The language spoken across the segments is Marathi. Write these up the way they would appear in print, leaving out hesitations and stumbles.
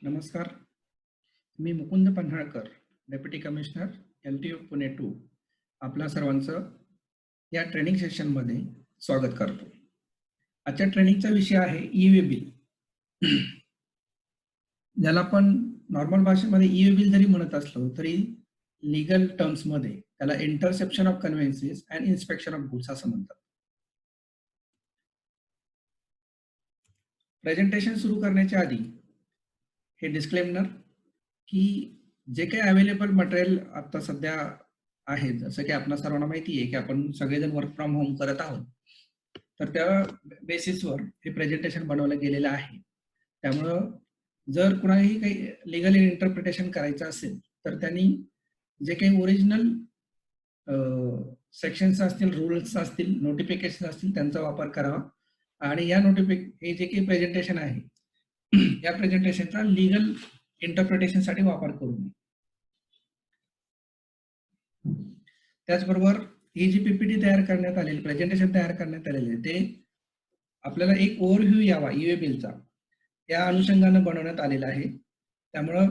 नमस्कार. मी Mukund Panhalkar, deputy commissioner LTU Pune 2 आपल्या सर्वांचं या ट्रेनिंग सेशनमध्ये स्वागत करतो. आजच्या ट्रेनिंगचा विषय आहे ई-वे बिल. ज्याला आपण नॉर्मल भाषेमध्ये ई-वे बिल जरी म्हणत असलो तरी लीगल टर्म्समध्ये त्याला interception of conveyances and inspection of goods असं म्हणतात. प्रेझेंटेशन सुरू करण्याच्या आधी हे डिस्क्लेमर की जे काही अवेलेबल मटेरियल आता सध्या आहे, जसं की आपल्या सर्वांना माहिती आहे की आपण सगळेजण वर्क फ्रॉम होम करत आहोत, तर त्या बेसिसवर हे प्रेझेंटेशन बनवलं गेलेलं आहे. त्यामुळं जर कुणालाही काही लिगल इंटरप्रिटेशन करायचं असेल तर त्यांनी जे काही ओरिजिनल सेक्शन्स असतील, रूल्स असतील, नोटिफिकेशन असतील त्यांचा वापर करावा आणि या हे जे काही प्रेझेंटेशन आहे या प्रेझेंटेशनचा लीगल इंटरप्रिटेशनसाठी वापर करू नये. त्याचबरोबर ही जी PPT तयार करण्यात आलेली, प्रेझेंटेशन तयार करण्यात आलेले ते आपल्याला एक ओव्हरव्ह्यू यावा ई-वे बिलचा या अनुषंगाने बनवण्यात आलेला आहे. त्यामुळं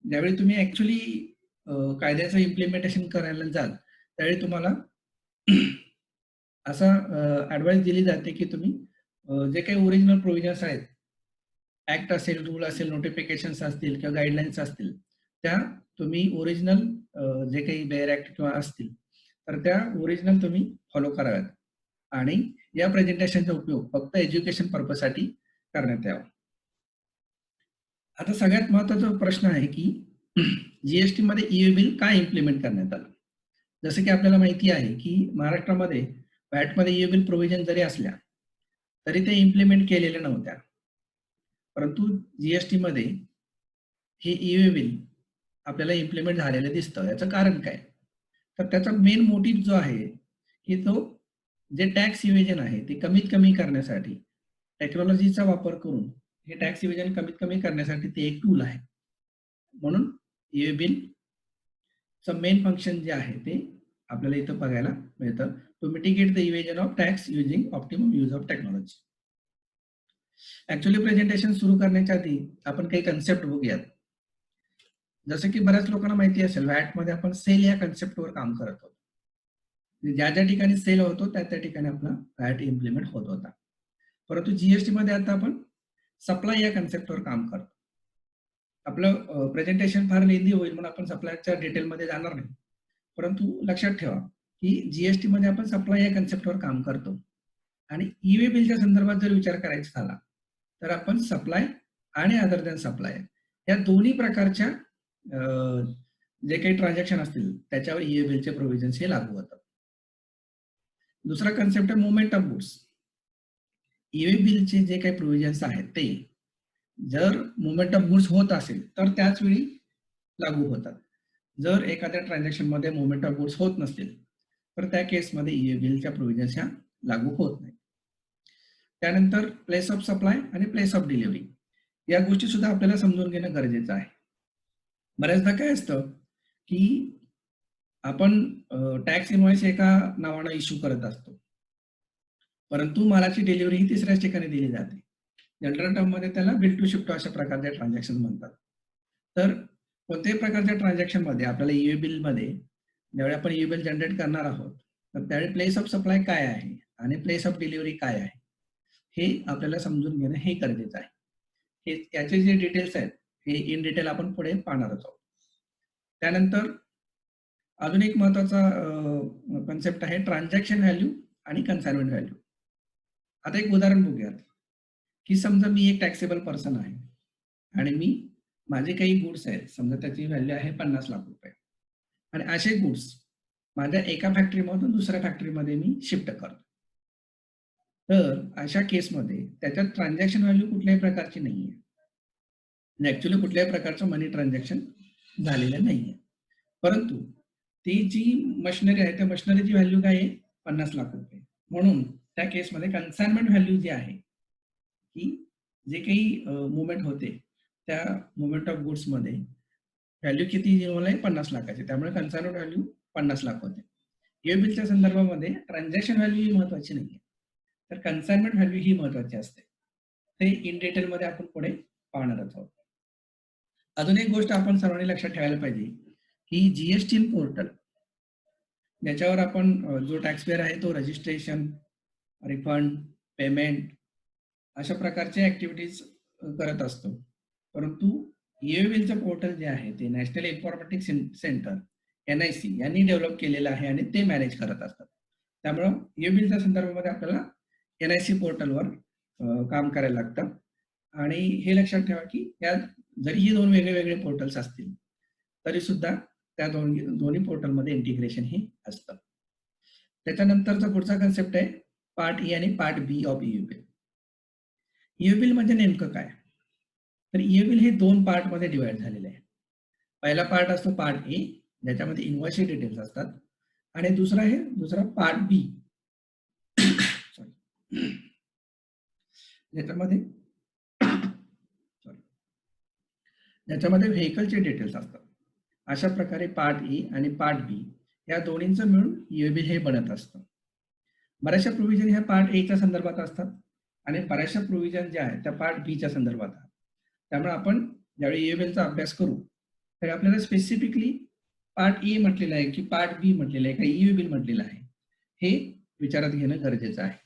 ज्यावेळी तुम्ही ऍक्च्युली कायद्याचं इम्प्लिमेंटेशन करायला जाल त्यावेळी तुम्हाला असा ऍडवाइस दिली जाते की तुम्ही जे काही ओरिजिनल प्रोव्हिजन्स आहेत, ऍक्ट असेल, रूल असेल, नोटिफिकेशन्स असतील किंवा गाईडलाईन्स असतील, त्या तुम्ही ओरिजिनल जे काही बेअर ऍक्ट किंवा असतील तर त्या ओरिजिनल तुम्ही फॉलो कराव्यात आणि या प्रेझेंटेशनचा उपयोग फक्त एज्युकेशन पर्पजसाठी करण्यात यावा. आता सगळ्यात महत्त्वाचा प्रश्न आहे की जीएसटी मध्ये ई-वे बिल का इम्प्लिमेंट करण्यात आलं. जसं की आपल्याला माहिती आहे की महाराष्ट्रामध्ये व्हॅटमध्ये ई-वे बिल प्रोव्हिजन जरी असल्या तरी ते इम्प्लिमेंट केलेल्या नव्हत्या. परंतु जीएसटी मध्ये हे ई-वे बिल आपल्याला इम्प्लिमेंट झालेलं दिसतं. याचं कारण काय? तर त्याचा मेन मोटिव्ह जो आहे की तो जे टॅक्स इव्हेजन आहे ते कमीत कमी करण्यासाठी टेक्नॉलॉजीचा वापर करून हे टॅक्स इव्हेजन कमीत कमी करण्यासाठी ते एक टूल आहे. म्हणून ई-वे बिलचं मेन फंक्शन जे आहे ते आपल्याला इथं बघायला मिळतं. To mitigate the evasion of tax using optimum use of technology. Actually presentation सुरू करण्याच्या आधी आपण काही कन्सेप्ट बघूयात. जसं की बऱ्याच लोकांना माहिती असेल व्हॅटमध्ये आपण सेल या कन्सेप्टवर काम करत आहोत. ज्या ज्या ठिकाणी सेल होतो त्या त्या ठिकाणी आपला व्हॅट इम्प्लिमेंट होत होता. परंतु जीएसटी मध्ये आता आपण सप्लाय या कन्सेप्टवर काम करतो. आपलं प्रेझेंटेशन फार लेंदी होईल म्हणून आपण सप्लायच्या डिटेलमध्ये जाणार नाही. परंतु लक्षात ठेवा की जीएसटी मध्ये आपण सप्लाय या कन्सेप्टवर काम करतो आणि ई-वे बिलच्या संदर्भात जर विचार करायचा झाला तर आपण सप्लाय आणि अदर दॅन सप्लाय या दोन्ही प्रकारच्या जे काही ट्रान्झॅक्शन असतील त्याच्यावर ई-वे बिलचे प्रोव्हिजन्स हे लागू होतात. दुसरा कन्सेप्ट आहे मुवमेंट ऑफ गुड्स. ई-वे बिलचे जे काही प्रोव्हिजन्स आहेत ते जर मुवमेंट ऑफ गुड्स होत असेल तर त्याच वेळी लागू होतात. जर एखाद्या ट्रान्झॅक्शन मध्ये मुवमेंट ऑफ गुड्स होत नसतील तर त्या केसमध्ये ई-वे बिलच्या प्रोव्हिजन्स ह्या लागू होत नाही. त्यानंतर प्लेस ऑफ सप्लाय आणि प्लेस ऑफ डिलिव्हरी या गोष्टी सुद्धा आपल्याला समजून घेणं गरजेचं आहे. बऱ्याचदा काय असतं की आपण टॅक्स इनव्हॉइस एका नावानं इश्यू करत असतो, परंतु मालाची डिलिव्हरी ही तिसऱ्याच ठिकाणी दिली जाते. जनरल टर्म मध्ये त्याला बिल टू शिफ्ट अशा प्रकारचे ट्रान्झॅक्शन म्हणतात. तर कोणत्याही प्रकारच्या ट्रान्झॅक्शन मध्ये आपल्याला ई-वे बिल मध्ये ज्यावेळी आपण ई-वे बिल जनरेट करणार आहोत तर त्यावेळी प्लेस ऑफ सप्लाय काय आहे आणि प्लेस ऑफ डिलिव्हरी काय आहे हे आपल्याला समजून घेणं हे गरजेचं आहे. हे याचे जे डिटेल्स आहेत हे इन डिटेल आपण पुढे पाहणार आहोत. त्यानंतर अजून एक महत्वाचा कन्सेप्ट आहे ट्रान्झॅक्शन व्हॅल्यू आणि कन्साइनमेंट व्हॅल्यू. आता एक उदाहरण बघूयात की समजा मी एक टॅक्सेबल पर्सन आहे आणि मी माझे काही गुड्स आहेत, समजा त्याची व्हॅल्यू आहे 50 लाख रुपये आणि असे गुड्स माझ्या एका फॅक्टरीमधून दुसऱ्या फॅक्टरीमध्ये मी शिफ्ट करतो. तर अशा केसमध्ये त्याच्यात ट्रान्झॅक्शन व्हॅल्यू कुठल्याही प्रकारची नाहीये. ऍक्च्युअली कुठल्याही प्रकारचं मनी ट्रान्झॅक्शन झालेलं नाहीये. परंतु ती जी मशिनरी आहे त्या मशिनरीची व्हॅल्यू काय आहे 50 लाख रुपये. म्हणून त्या केसमध्ये कन्साइनमेंट व्हॅल्यू जी आहे की जे काही मुवमेंट होते त्या मुवमेंट ऑफ गुड्स मध्ये व्हॅल्यू किती आहे 50 लाखाची. त्यामुळे कन्साइनमेंट व्हॅल्यू 50 लाख होते. ई-वे बिलच्या संदर्भामध्ये ट्रान्झॅक्शन व्हॅल्यू ही महत्वाची नाहीये, तर कन्साइनमेंट व्हॅल्यू ही महत्वाची असते. ते इन डिटेल मध्ये आपण पुढे पाहणार आहोत. अजून एक गोष्ट आपण सर्वांनी लक्षात ठेवायला पाहिजे की जीएसटी पोर्टल ज्याच्यावर आपण जो टॅक्स पेअर आहे तो रजिस्ट्रेशन, रिफंड, पेमेंट अशा प्रकारचे ऍक्टिव्हिटीज करत असतो. परंतु ईएबिलचं पोर्टल जे आहे ते नॅशनल इन्फॉर्मॅटिक्स सेंटर NIC यांनी डेव्हलप केलेलं आहे आणि ते मॅनेज करत असतात. त्यामुळं ईएबिलच्या संदर्भामध्ये आपल्याला NIC पोर्टलवर काम करायला लागतं. आणि हे लक्षात ठेवा की यात जरीही दोन वेगळे वेगळे पोर्टल्स असतील तरी सुद्धा त्या दोन्ही पोर्टलमध्ये इंटिग्रेशन हे असतं. त्याच्यानंतरचा पुढचा कन्सेप्ट आहे पार्ट ए आणि पार्ट बी ऑफ ईएबिल. ईएबिल म्हणजे नेमकं काय? तर ईएबिल हे दोन पार्टमध्ये डिवाइड झालेलं आहे. पहिला पार्ट असतो पार्ट ए ज्याच्यामध्ये इन्व्हॉइस डिटेल्स असतात आणि दुसरा पार्ट बी ज्याच्यामध्ये व्हेकलचे डिटेल्स असतात. अशा प्रकारे पार्ट ए आणि पार्ट बी या दोन्हींचं मिळून ईएबिल हे बनत असतं. बऱ्याचशा प्रोव्हिजन ह्या पार्ट एच्या संदर्भात असतात आणि बऱ्याचशा प्रोव्हिजन ज्या आहेत त्या पार्ट बीच्या संदर्भात आहेत. त्यामुळे आपण ज्यावेळी ईएबिलचा अभ्यास करू तर आपल्याला स्पेसिफिकली पार्ट ए म्हटलेलं आहे की पार्ट बी म्हटलेलं आहे, काही ईएबिल म्हटलेलं आहे, हे विचारात घेणं गरजेचं आहे.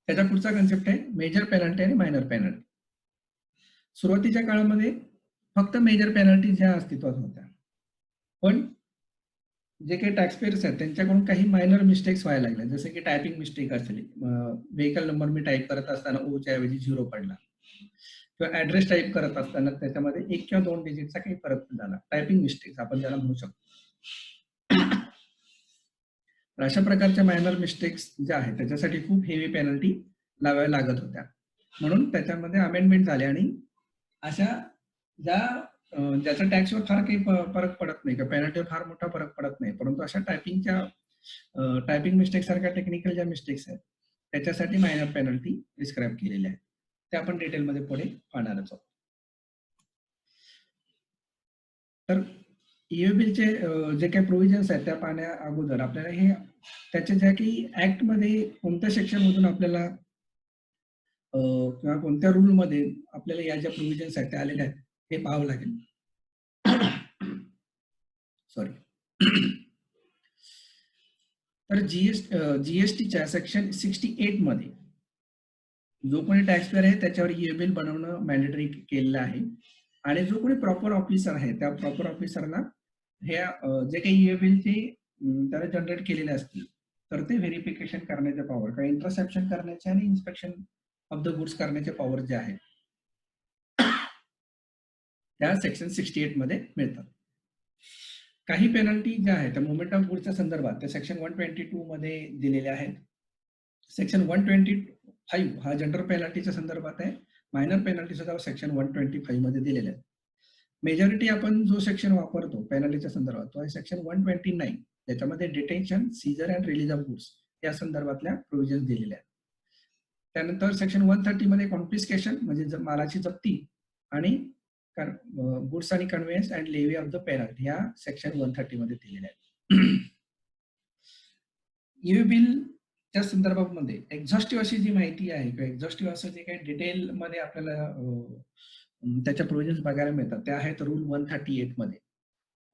त्याचा पुढचा कन्सेप्ट आहे मेजर पेनल्टी आणि मायनर पेनल्टी. सुरुवातीच्या काळामध्ये फक्त मेजर पेनल्टी ज्या अस्तित्वात होत्या, पण जे काही टॅक्सपेयर्स आहेत त्यांच्याकडून काही मायनर मिस्टेक्स व्हायला लागल्या, जसे की टायपिंग मिस्टेक असेल, व्हेकल नंबर मी टाईप करत असताना ओच्या ऐवजी 0 पडला किंवा ऍड्रेस टाईप करत असताना त्याच्यामध्ये 1 किंवा 2 डिजिटचा काही फरक झाला, टायपिंग मिस्टेक्स आपण त्याला म्हणू शकतो. अशा प्रकारच्या मायनर मिस्टेक्स ज्या आहेत त्याच्यासाठी खूप हेवी पेनल्टी लावायला लागत होत्या. म्हणून त्याच्यामध्ये अमेंडमेंट झाले आणि अशा ज्याचा टॅक्सवर फार काही फरक पडत नाही किंवा पेनल्टीवर फार मोठा फरक पडत नाही, परंतु अशा टायपिंग मिस्टेक सारख्या टेक्निकल ज्या मिस्टेक्स आहेत त्याच्यासाठी मायनर पेनल्टी प्रिस्क्राईब केलेल्या आहेत. ते आपण डिटेलमध्ये पुढे पाहणारच आहोत. तर ईएबिलचे जे काही प्रोव्हिजन्स आहेत त्या पाहण्या अगोदर आपल्याला हे त्याच्या ज्या काही ऍक्टमध्ये कोणत्या सेक्शनमधून आपल्याला किंवा कोणत्या रूलमध्ये आपल्याला या ज्या प्रोव्हिजन्स आहेत त्या आलेल्या आहेत हे पाहावं लागेल. सॉरी. तर जीएसटीच्या सेक्शन 68 मध्ये जो कोणी टॅक्स पेअर आहे त्याच्यावर ईएबिल बनवणं मॅन्डेटरी केलेलं आहे आणि जो कोणी प्रॉपर ऑफिसर आहे त्या प्रॉपर ऑफिसरला हे जे काही ईएबिलचे त्याला जनरेट केलेले असतील तर ते व्हेरिफिकेशन करण्याचे पॉवर किंवा इंटरसेप्शन करण्याचे आणि इन्स्पेक्शन ऑफ द गुड्स करण्याचे पॉवर जे आहेत त्या सेक्शन 68 मध्ये मिळतात. काही पेनल्टी ज्या आहेत त्या मुवमेंट ऑफ गुड्सच्या संदर्भात त्या सेक्शन 122 मध्ये दिलेल्या आहेत. सेक्शन 125 हा जनरल पेनल्टीच्या संदर्भात आहे. मायनर पेनल्टी सुद्धा सेक्शन 125 मध्ये दिलेल्या आहेत. मेजॉरिटी आपण जो सेक्शन वापरतो पेनल्टीच्या संदर्भात तो आहे सेक्शन 129 ज्याच्यामध्ये detention, seizure and release of goods या संदर्भातल्या प्रोव्हिजन दिलेल्या आहेत. त्यानंतर सेक्शन 130 मध्ये कॉन्फिस्केशन म्हणजे मालाची जप्ती आणि गुड्स आणि conveyance and levy of the penalty ह्या सेक्शन 130 मध्ये दिलेल्या आहेत. ईएबिलच्या संदर्भामध्ये एक्झॉस्टिव्ह अशी जी माहिती आहे किंवा एक्झॉस्टिव्ह असं जे काही डिटेल मध्ये आपल्याला त्याच्या प्रोव्हिजन्स बघायला मिळतात त्या आहेत रूल 138 मध्ये.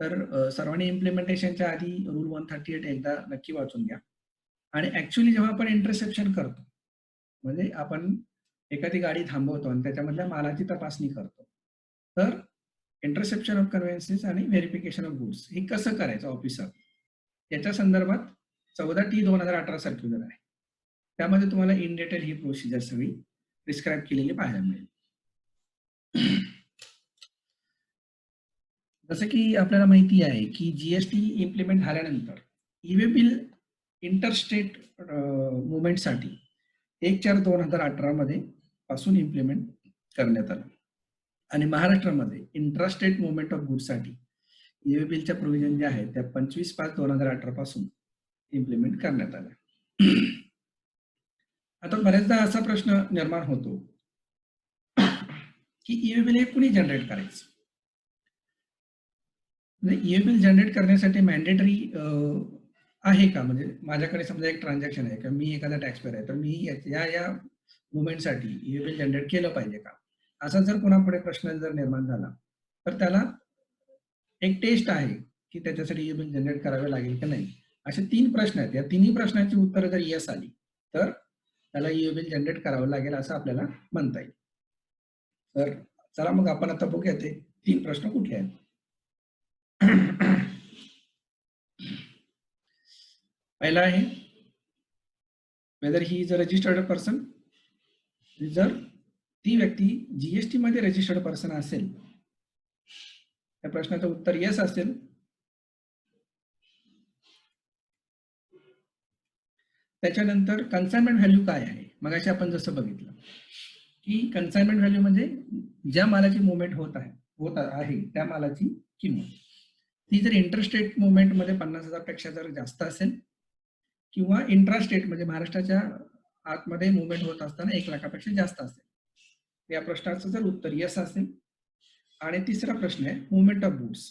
तर सर्वांनी इम्प्लिमेंटेशनच्या आधी रूल 138 एकदा नक्की वाचून घ्या. आणि ऍक्च्युअली जेव्हा आपण इंटरसेप्शन करतो म्हणजे आपण एखादी गाडी थांबवतो आणि त्याच्यामधल्या मालाची तपासणी करतो तर इंटरसेप्शन ऑफ कन्व्हेन्सेस आणि व्हेरिफिकेशन ऑफ गुड्स हे कसं करायचं ऑफिसर याच्या संदर्भात 14T/2018 सर्क्युलर आहे. त्यामध्ये तुम्हाला इन डिटेल ही प्रोसिजर सगळी प्रिस्क्राईब केलेली पाहायला मिळेल. जसं की आपल्याला माहिती आहे की जीएसटी इम्प्लिमेंट झाल्यानंतर ईएबिल इंटरस्टेट मुवमेंटसाठी 1/4/2018 मध्ये पासून इम्प्लिमेंट करण्यात आलं आणि महाराष्ट्रामध्ये इंट्रास्टेट मुवमेंट ऑफ गुड्ससाठी ईएबिलच्या प्रोव्हिजन ज्या आहेत त्या 25/5/2018 पासून इम्प्लिमेंट करण्यात आल्या. आता बऱ्याचदा असा प्रश्न निर्माण होतो की ईएबिल हे कुणी जनरेट करायचं. म्हणजे ईएबिल जनरेट करण्यासाठी मॅन्डेटरी आहे का? म्हणजे माझ्याकडे समजा एक ट्रान्झॅक्शन आहे किंवा मी एखादा टॅक्स पेअर आहे तर मी या मुवमेंटसाठी ईएबिल जनरेट केलं पाहिजे का? असा जर कोणापुढे प्रश्न जर निर्माण झाला तर त्याला एक टेस्ट आहे की त्याच्यासाठी ई बिल जनरेट करावे लागेल की नाही. असे 3 प्रश्न आहेत. या तिन्ही प्रश्नांची उत्तरं जर येस आली तर त्याला ई बिल जनरेट करावं लागेल असं आपल्याला म्हणता येईल. तर चला मग आपण आता बघूया ते 3 प्रश्न कुठले आहेत. पहिला आहे weather he is a registered person. जर ती व्यक्ती जीएसटी मध्ये रजिस्टर्ड पर्सन असेल, त्या प्रश्नाचं उत्तर येस असेल त्याच्यानंतर कन्साइनमेंट व्हॅल्यू काय आहे. मग अशी आपण जसं बघितलं की कन्साइनमेंट व्हॅल्यू म्हणजे ज्या मालाची मुवमेंट होत आहे त्या मालाची किंमत. ती जर इंटरस्टेट मुवमेंटमध्ये 50,000 पेक्षा जर जास्त असेल किंवा इंट्रास्टेट म्हणजे महाराष्ट्राच्या आतमध्ये मुवमेंट होत असताना 1 लाखापेक्षा जास्त असेल. या प्रश्नाचं जर उत्तर येस असेल. आणि तिसरा प्रश्न आहे मुवमेंट ऑफ गुड्स.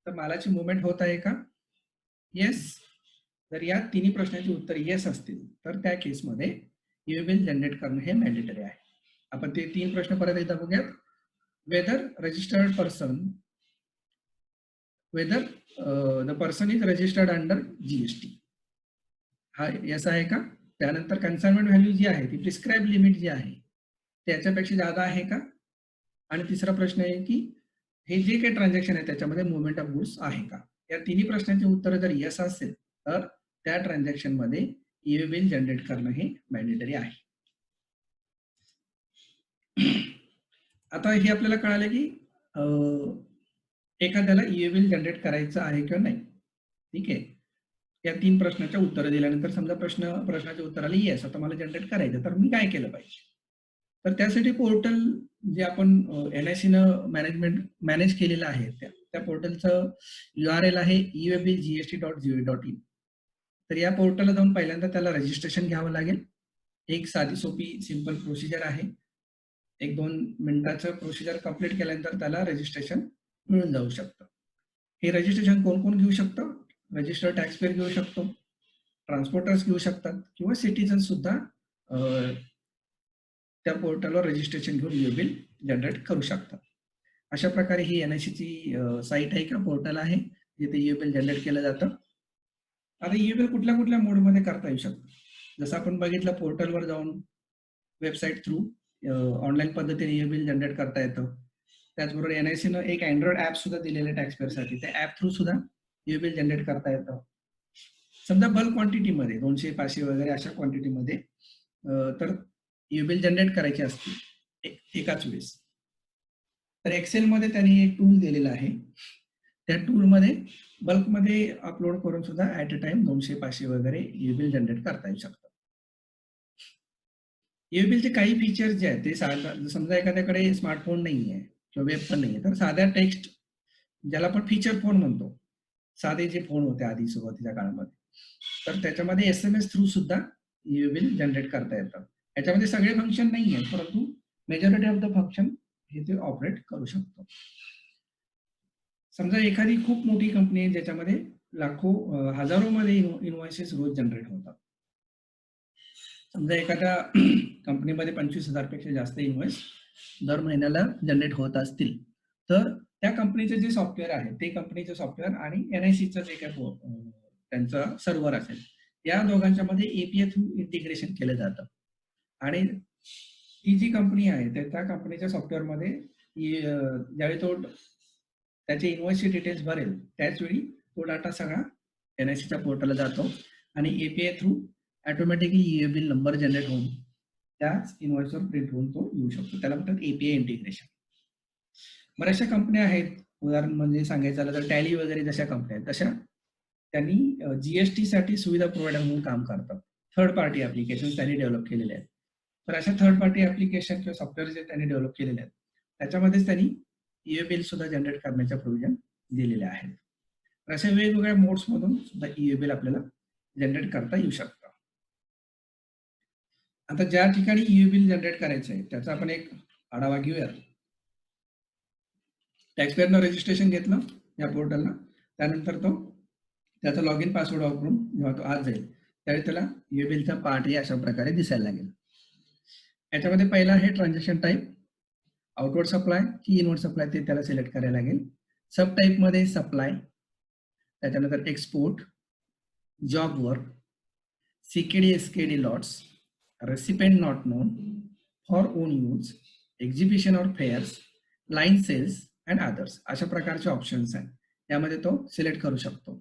तर मालाची मुवमेंट होत आहे का. येस. जर या तिन्ही प्रश्नाची उत्तर येस असतील तर त्या केसमध्ये ई बिल जनरेट करणं हे मॅन्डेटरी आहे. आपण ते 3 प्रश्न परत एकदा बघूयात. Whether registered person, whether the person is registered under GST, हा येस आहे का. त्यानंतर कन्साइनमेंट व्हॅल्यू जी आहे ती प्रिस्क्राईब लिमिट जी आहे त्याच्यापेक्षा जादा आहे का. आणि तिसरा प्रश्न आहे की हे जे काही ट्रान्झॅक्शन आहे त्याच्यामध्ये मुवमेंट ऑफ गुड्स आहे का. या तिन्ही प्रश्नांची उत्तर जर येस असेल तर त्या ट्रान्झॅक्शन मध्ये ई बिल जनरेट करणं हे मॅन्डेटरी आहे. आता हे आपल्याला कळालं की एखाद्याला ई बिल जनरेट करायचं आहे किंवा नाही. ठीक आहे. या 3 प्रश्नाच्या उत्तरं दिल्यानंतर समजा प्रश्नाच्या उत्तराला येस, आता मला जनरेट करायचं तर मी काय केलं पाहिजे. तर त्यासाठी पोर्टल जे आपण NIC-नं मॅनेज केलेलं आहे त्या पोर्टलचं URL आहे eWebGST.gov.in. तर या पोर्टलला जाऊन पहिल्यांदा त्याला रजिस्ट्रेशन घ्यावं लागेल. एक साधी सोपी सिंपल प्रोसिजर आहे. 1-2 मिनिटाचं प्रोसिजर कंप्लीट केल्यानंतर त्याला रजिस्ट्रेशन मिळून जाऊ शकतं. हे रजिस्ट्रेशन कोण कोण घेऊ शकतं. रजिस्टर्ड टॅक्सपेअर घेऊ शकतो, ट्रान्सपोर्टर्स घेऊ शकतात किंवा सिटीजन सुद्धा त्या पोर्टलवर रजिस्ट्रेशन घेऊन ई बिल जनरेट करू शकतात. अशा प्रकारे ही NIC-ची साईट आहे किंवा पोर्टल आहे जिथे ई बिल जनरेट केलं जातं. आता ई बिल कुठल्या कुठल्या मोडमध्ये करता येऊ शकतं. जसं आपण बघितलं पोर्टलवर जाऊन वेबसाईट थ्रू ऑनलाईन पद्धतीने ई बिल जनरेट करता येतं. त्याचबरोबर NIC-नं एक अँड्रॉइड ॲप सुद्धा दिलेलं टॅक्सपेअरसाठी, त्या ॲप थ्रू सुद्धा ई बिल जनरेट करता येतं. समजा बल्क क्वांटिटीमध्ये 200, 500 वगैरे अशा क्वांटिटीमध्ये तर ई बिल जनरेट करायचे असतील एकाच वेळेस तर एक्सेलमध्ये त्यांनी एक टूल दिलेला आहे. त्या टूलमध्ये बल्कमध्ये अपलोड करून सुद्धा ॲट अ टाइम 200, 500 वगैरे ई बिल जनरेट करता येऊ शकतं. ई बिलचे काही फीचर्स जे आहेत ते समजा एखाद्याकडे स्मार्टफोन नाही आहे किंवा वेब पण नाही आहे तर साध्या टेक्स्ट, ज्याला आपण फीचर फोन म्हणतो, साधे जे फोन होते आधी सुरुवातीच्या काळामध्ये, तर त्याच्यामध्ये SMS थ्रू सुद्धा ई बिल जनरेट करता येतं. याच्यामध्ये सगळे फंक्शन नाही आहेत परंतु मेजॉरिटी ऑफ द फंक्शन हे ते ऑपरेट करू शकतो. समजा एखादी खूप मोठी कंपनी आहे ज्याच्यामध्ये लाखो हजारोमध्ये इनवॉइसेस रोज जनरेट होतात. समजा एखाद्या कंपनीमध्ये 25,000 पेक्षा जास्त इनवॉइस दर महिन्याला जनरेट होत असतील तर त्या कंपनीचे जे सॉफ्टवेअर आहे ते कंपनीचे सॉफ्टवेअर आणि NIC-चं जे काही त्यांचं सर्व्हर असेल या दोघांच्या मध्ये API थ्रू इंटिग्रेशन केलं जातं. आणि ती जी कंपनी आहे त्या कंपनीच्या सॉफ्टवेअरमध्ये ज्यावेळी तो त्याचे इनवॉइसचे डिटेल्स भरेल त्याचवेळी तो डाटा सगळा NIC-च्या पोर्टलला जातो आणि API through automatically E bill number generate होऊन त्याच इनवॉइसवर प्रिंट होऊन तो येऊ शकतो. त्याला म्हणतात API इंटिग्रेशन. बऱ्याचशा कंपन्या आहेत, उदाहरण म्हणजे सांगायचं झालं तर टॅली वगैरे जशा कंपन्या आहेत तशा त्यांनी GST साठी सुविधा प्रोव्हाइडर म्हणून काम करतात. थर्ड पार्टी ऍप्लिकेशन त्यांनी डेव्हलप केलेले आहेत. तर अशा थर्ड पार्टी ऍप्लिकेशन किंवा सॉफ्टवेअर जे त्यांनी डेव्हलप केलेले आहेत त्याच्यामध्येच त्यांनी ई बिल सुद्धा जनरेट करण्याच्या प्रोव्हिजन दिलेले आहेत. तर अशा वेगवेगळ्या मोड्स मधून सुद्धा ई बिल आपल्याला जनरेट करता येऊ शकतं. आता ज्या ठिकाणी ई बिल जनरेट करायचं आहे त्याचा आपण एक आढावा घेऊया. टॅक्सपेअरनं रजिस्ट्रेशन घेतलं या पोर्टलला, त्यानंतर तो त्याचा लॉग इन पासवर्ड वापरून जेव्हा तो आज जाईल त्यावेळी त्याला ई बिलचा पार्ट हे अशा प्रकारे दिसायला लागेल. याच्यामध्ये पहिला आहे ट्रान्झॅक्शन टाईप. आउटवर्ड सप्लाय की इनवर्ड सप्लाय ते त्याला सिलेक्ट करायला लागेल. सब टाईपमध्ये सप्लाय, त्याच्यानंतर export, job work, CKD SKD lots, recipient not known, for own use, exhibition or fairs, line sales and others. अशा प्रकारचे ऑप्शन्स आहेत. यामध्ये तो सिलेक्ट करू शकतो.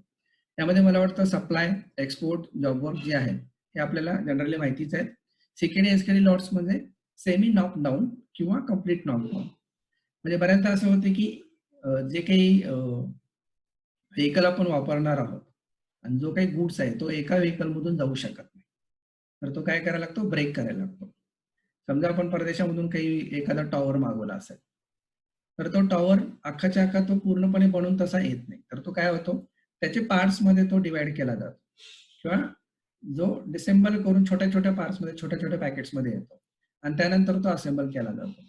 यामध्ये मला वाटतं सप्लाय, एक्सपोर्ट, जॉब वर्क जे आहे हे आपल्याला जनरली माहितीच आहे. CKD SKD लॉट्स म्हणजे सेमी नॉक डाऊन किंवा कम्प्लीट नॉक डाऊन. म्हणजे बऱ्याचदा असं होते की जे काही व्हेकल आपण वापरणार आहोत आणि जो काही गुड्स आहे तो एका व्हेकलमधून जाऊ शकत नाही, तर तो काय करायला लागतो, ब्रेक करायला लागतो. समजा आपण परदेशामधून काही एखादा टॉवर मागवला असेल, तर तो टॉवर अख्खाच्या अख्खा तो पूर्णपणे बनून तसा येत नाही, तर तो काय होतो, त्याचे पार्ट्समध्ये तो डिवाइड केला जातो किंवा जो डिसेंबल करून छोट्या छोट्या पार्ट्समध्ये छोट्या छोट्या पॅकेट्समध्ये येतो आणि त्यानंतर तो असेंबल केला जातो.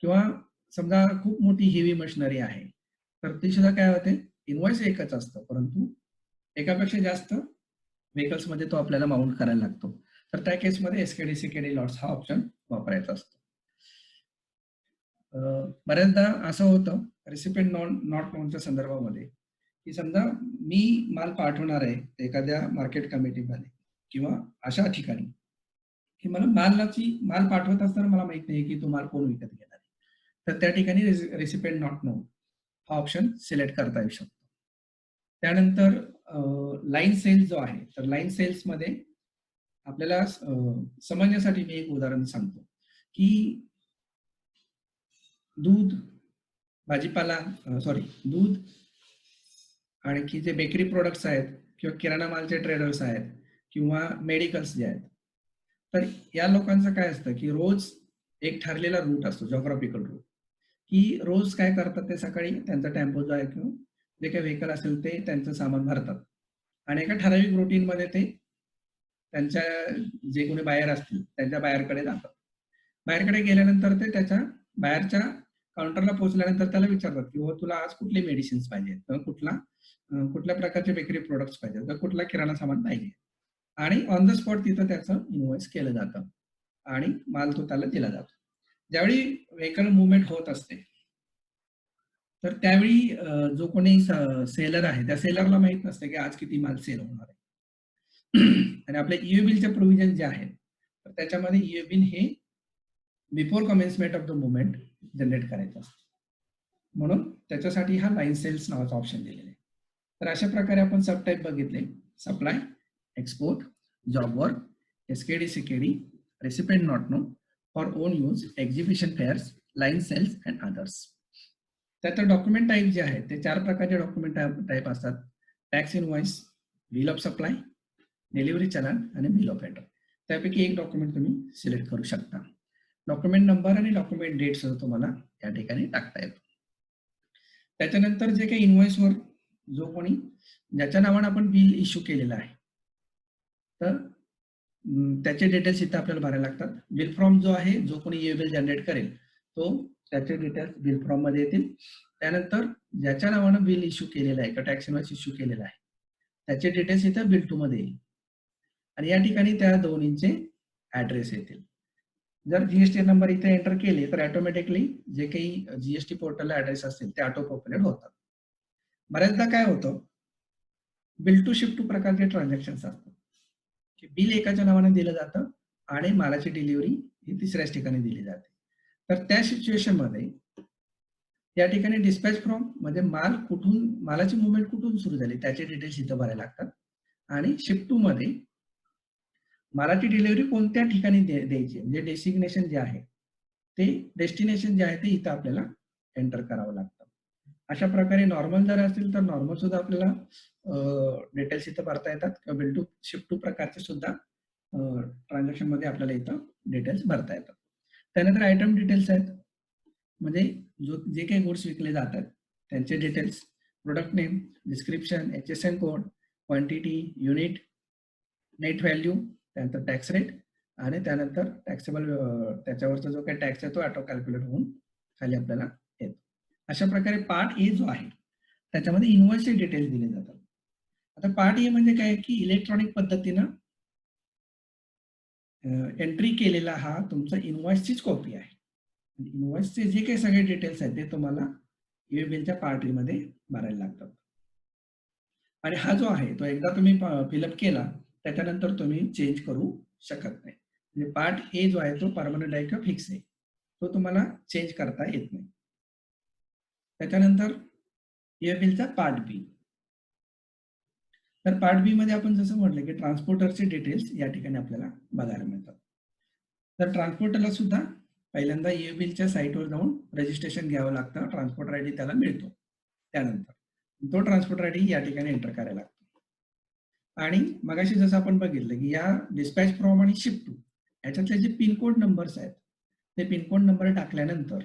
किंवा समजा खूप मोठी हेवी मशिनरी आहे, तर ती सुद्धा काय होते, इनव्हॉइस एकच असतं परंतु एकापेक्षा जास्त व्हेकल्समध्ये तो आपल्याला माउंट करायला लागतो. तर त्या केसमध्ये SKD CKD लॉट्स हा ऑप्शन वापरायचा असतो. बऱ्याचदा असं होतं रेसिपिएंट नॉट नोनच्या संदर्भामध्ये की समजा मी माल पाठवणार आहे एखाद्या मार्केट कमिटीमध्ये किंवा अशा ठिकाणी की मला माल पाठवत असताना मला माहित नाही की तो माल कोण विकत घेणार आहे, तर त्या ठिकाणी रेसिपिएंट नॉट नोन हा ऑप्शन सिलेक्ट करता येऊ शकतो. त्यानंतर लाईन सेल्स जो आहे, तर लाईन सेल्समध्ये आपल्याला समजण्यासाठी मी एक उदाहरण सांगतो की दूध, भाजीपाला, दूध आणखी जे बेकरी प्रोडक्ट्स आहेत किंवा किराणा मालचे ट्रेडर्स आहेत किंवा मेडिकल्स जे आहेत, तर या लोकांचं काय असतं की रोज एक ठरलेला रूट असतो, जॉग्राफिकल रूट, की रोज काय करतात ते सकाळी त्यांचा टेम्पो जो आहे किंवा जे काही व्हेकल असेल ते त्यांचं सामान भरतात आणि एका ठराविक रुटीनमध्ये ते त्यांच्या जे कोणी बाहेर असतील त्यांच्या बाहेरकडे जातात. बाहेरकडे गेल्यानंतर ते त्याच्या बाहेरच्या काउंटरला पोहोचल्यानंतर त्याला विचारतात की हो तुला आज कुठले मेडिसिन्स पाहिजेत किंवा कुठल्या प्रकारचे बेकरी प्रोडक्ट्स पाहिजेत किंवा कुठला किराणा सामान पाहिजे आणि ऑन द स्पॉट तिथं त्याचं इन्व्हॉइस केलं जातं आणि माल तो त्याला दिला जातो. ज्यावेळी व्हेकल मुवमेंट होत असते तर त्यावेळी जो कोणी सेलर आहे त्या सेलरला माहित नसते की आज किती माल सेल होणार आहे. आणि आपल्या ईओ बिलचे प्रोव्हिजन जे आहेत तर त्याच्यामध्ये ईओ बिल हे before commencement of the movement generate करायचं असतं, म्हणून त्याच्यासाठी हा लाईन सेल्स नावाचा ऑप्शन दिलेला आहे. तर अशा प्रकारे आपण सब टाईप बघितले, supply, export, job work, SKD CKD, recipient not known, for own use, exhibition fairs, line sales and others. त्यात डॉक्युमेंट टाईप जे आहेत ते 4 प्रकारचे डॉक्युमेंट टाईप असतात. Tax invoice, bill of supply, delivery challan आणि बिल ऑफ एंटर. त्यापैकी एक डॉक्युमेंट तुम्ही सिलेक्ट करू शकता. डॉक्युमेंट नंबर आणि डॉक्युमेंट डेट सुद्धा तुम्हाला या ठिकाणी टाकता येतो. त्याच्यानंतर जे काही इनव्हॉइसवर जो कोणी ज्याच्या नावाने आपण बिल इश्यू केलेलं आहे तर त्याचे डिटेल्स इथं आपल्याला भरायला लागतात. बिल फॉर्म जो आहे, जो कोणी ई बिल जनरेट करेल तो त्याचे डिटेल्स बिल फॉर्म मध्ये येतील. त्यानंतर ज्याच्या नावानं बिल इश्यू केलेलं आहे किंवा टॅक्स इनव्हॉइस इश्यू केलेला आहे त्याचे डिटेल्स इथं बिल 2 मध्ये येईल आणि या ठिकाणी त्या दोन्हींचे ऍड्रेस येतील. जर जीएसटी नंबर इथे एंटर केले तर ऑटोमॅटिकली जे काही जीएसटी पोर्टलला ऍड्रेस असतील ते ऑटो पॉप्युलेट होतात. बऱ्याचदा काय होतं, बिल टू शिफ्ट टू प्रकारचे ट्रान्झॅक्शन्स असतात की बिल एकाच्या नावाने दिलं जातं आणि मालाची डिलिव्हरी ही तिसऱ्याच ठिकाणी दिली जाते. तर त्या सिच्युएशन मध्ये या ठिकाणी डिस्पॅच फ्रॉम म्हणजे मालाची मुवमेंट कुठून सुरू झाली त्याचे डिटेल्स इथं भरायला लागतात आणि शिफ्ट टू मध्ये मालाची डिलिव्हरी कोणत्या ठिकाणी द्यायची म्हणजे डेसिग्नेशन जे आहे ते डेस्टिनेशन जे आहे ते इथं आपल्याला एंटर करावं लागतं. अशा प्रकारे नॉर्मल जर असतील तर नॉर्मल सुद्धा आपल्याला डिटेल्स इथं भरता येतात किंवा बिल टू शिफ्ट टू प्रकारचे सुद्धा ट्रान्झॅक्शन मध्ये आपल्याला इथं डिटेल्स भरता येतात. त्यानंतर आयटम डिटेल्स आहेत म्हणजे जे काही गुड्स विकले जातात त्यांचे details, product name, description, HSN code, quantity, unit, net value, त्यानंतर टॅक्स रेट आणि त्यानंतर टॅक्सेबल त्याच्यावरचा जो काही टॅक्स आहे तो ऑटो कॅल्क्युलेट होऊन खाली आपल्याला येतो. अशा प्रकारे पार्ट ए जो आहे त्याच्यामध्ये इन्व्हॉइसचे डिटेल्स दिले जातात. आता पार्ट ए म्हणजे काय की इलेक्ट्रॉनिक पद्धतीनं एंट्री केलेला हा तुमचा इन्व्हॉइसचीच कॉपी आहे. इनव्हॉइसचे जे काही सगळे डिटेल्स आहेत ते तुम्हाला ईओ बिलच्या पार्ट ए मध्ये भरायला लागतात. आणि हा जो आहे तो एकदा तुम्ही फिलअप केला त्याच्यानंतर तुम्ही चेंज करू शकत नाही. म्हणजे पार्ट ए जो आहे तो परमनंट आहे किंवा फिक्स आहे, तो तुम्हाला चेंज करता येत नाही. त्याच्यानंतर ईओ बिलचा पार्ट बी. तर पार्ट बी मध्ये आपण जसं म्हटलं की ट्रान्सपोर्टरचे डिटेल्स या ठिकाणी आपल्याला बघायला मिळतात. तर ट्रान्सपोर्टरला सुद्धा पहिल्यांदा ईओ बिलच्या साईटवर जाऊन रजिस्ट्रेशन घ्यावं लागतं, ट्रान्सपोर्टर आयडी त्याला मिळतो. त्यानंतर तो ट्रान्सपोर्टर आयडी या ठिकाणी एंटर करायला लागतो. आणि मगाशी जसं आपण बघितलं की या डिस्पॅच फ्रॉम आणि शिफ्ट टू याच्यातले जे पिनकोड नंबर्स आहेत ते पिनकोड नंबर टाकल्यानंतर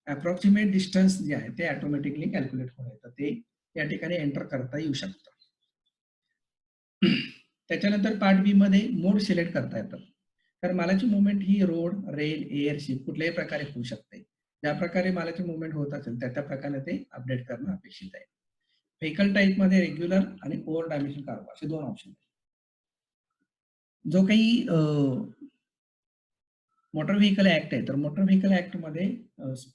अप्रॉक्सिमेट डिस्टन्स जे आहे ते ऑटोमॅटिकली कॅल्क्युलेट होऊन येतं, ते या ठिकाणी एंटर करता येऊ शकतं. त्याच्यानंतर पार्ट बी मध्ये मोड सिलेक्ट करता येतं. तर मालाची मुवमेंट ही रोड, रेल, एअर, शिप कुठल्याही प्रकारे होऊ शकते. ज्या प्रकारे मालाची मुवमेंट होत असेल त्या प्रकारे ते अपडेट करणं अपेक्षित आहे. व्हेकल टाईप मध्ये रेग्युलर आणि ओव्हर डायमेन्शन कार्गो असे दोन ऑप्शन आहेत. जो काही मोटर व्हेकल ऍक्ट आहे तर मोटर व्हेकल ऍक्ट मध्ये